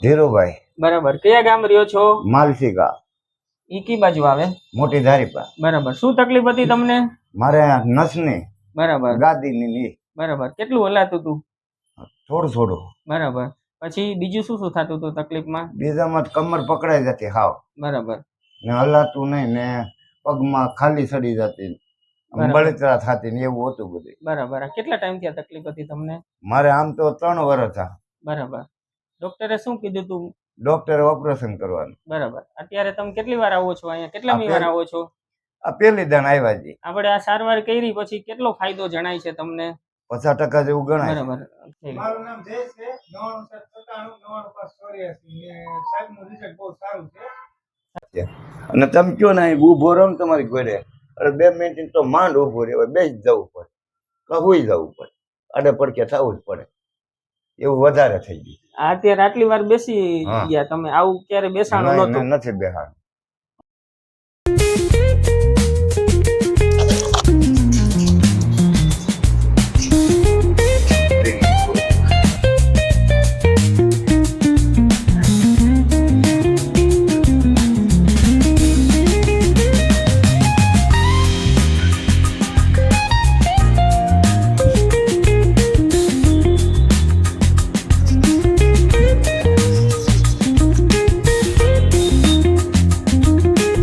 ધીરુભાઈ. બરાબર. કયા ગામ રહ્યો છો? માલસીકા. ઈ કી બાજુ આવે? મોટી ધારીપા. બરાબર. શું તકલીફ હતી તમને? મારે નસની. બરાબર. ગાદીની ની. બરાબર. કેટલું હલાતું હતું? થોડું. બરાબર. પછી બીજું શું શું થતું હતું તકલીફમાં? બીજામાં કમર પકડાઈ જતી હાવ. બરાબર. ને હલાતું નહીં ને પગમાં ખાલી સડી જતી, બળતરા થતી ને એવું હતું બધું. બરાબર. કેટલા ટાઈમથી આ તકલીફ હતી તમને? મારે આમ તો 3 વર્ષ થયા. બરાબર. ડોક્ટરે શું કીધું તું? ડોક્ટરે ઓપરેશન કરવાનું. બરાબર. અત્યારે તમે કેટલી વાર આવો છો અહીંયા? કેટલામી વાર આવો છો? આ પહેલી દાન આવ્યા છે. આપણે આ સારવાર કરી પછી કેટલો ફાયદો જણાય છે તમને? 50% જેવું ગણાય. બરાબર. મારું નામ જયેશ છે. 9997 ને સાહેબનું રિઝલ્ટ બહુ સારું છે. અને તમે કયો ને ઊભો રહો ને તમારી ઘરે, અરે 2 મિનિટ તો માંડ ઊભો રહેવાય, બેસી જવું પડે, કହୁઈ જવું પડે, આડે પડકે થવું જ પડે, એવું વધારે થઈ ગયું. અત્યારે આટલી વાર બેસી ગયા તમે? આવું ક્યારે બેસાણું નહોતું? નથી બેહાડું.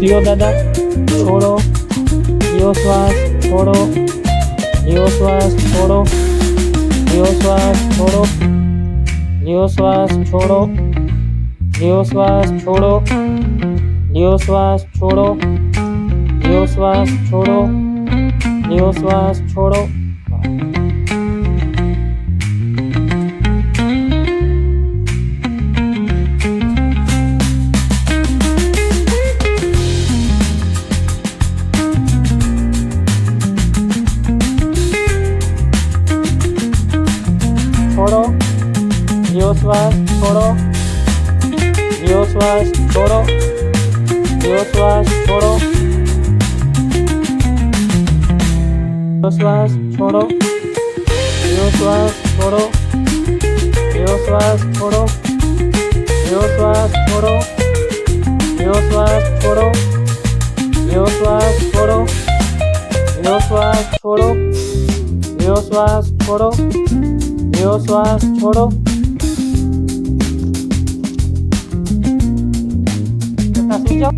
લ્યો દાદા, છોડો, લ્યો શ્વાસ, છોડો, લ્યો શ્વાસ, છોડો, લ્યો શ્વાસ, છોડો, લ્યો શ્વાસ, છોડો, લ્યો શ્વાસ, છોડો, લ્યો શ્વાસ, છોડો, લ્યો શ્વાસ, છોડો, લ્યો શ્વાસ, છોડો. छोड़ो, ल्यो श्वास, छोड़ो, ल्यो श्वास, छोड़ो, ल्यो श्वास, छोड़ो, ल्यो श्वास, छोड़ो, ल्यो श्वास, छोड़ो, ल्यो श्वास, छोड़ो, ल्यो श्वास, छोड़ो, ल्यो श्वास, छोड़ो, ल्यो श्वास, छोड़ो, ल्यो श्वास, छोड़ो, ल्यो श्वास, छोड़ो, લ્યો શ્વાસ, છોડો. સુઈ જાઓ.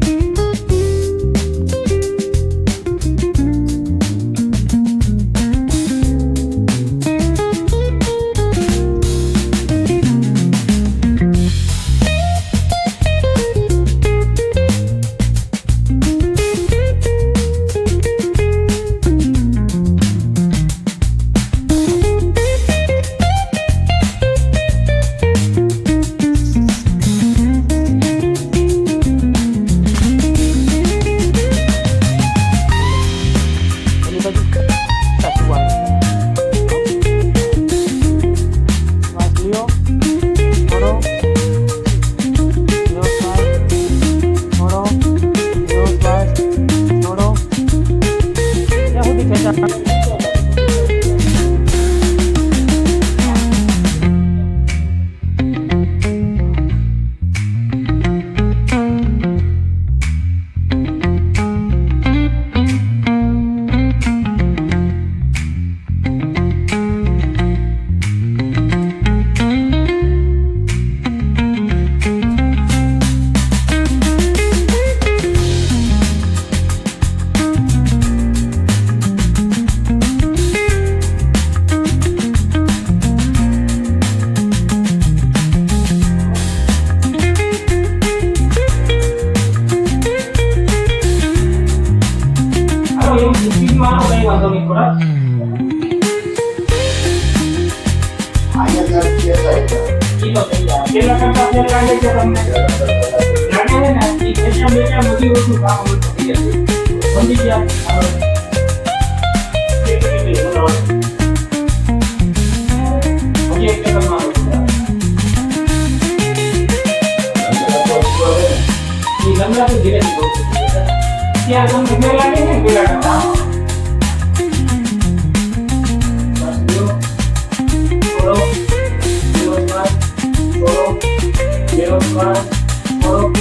ઓકે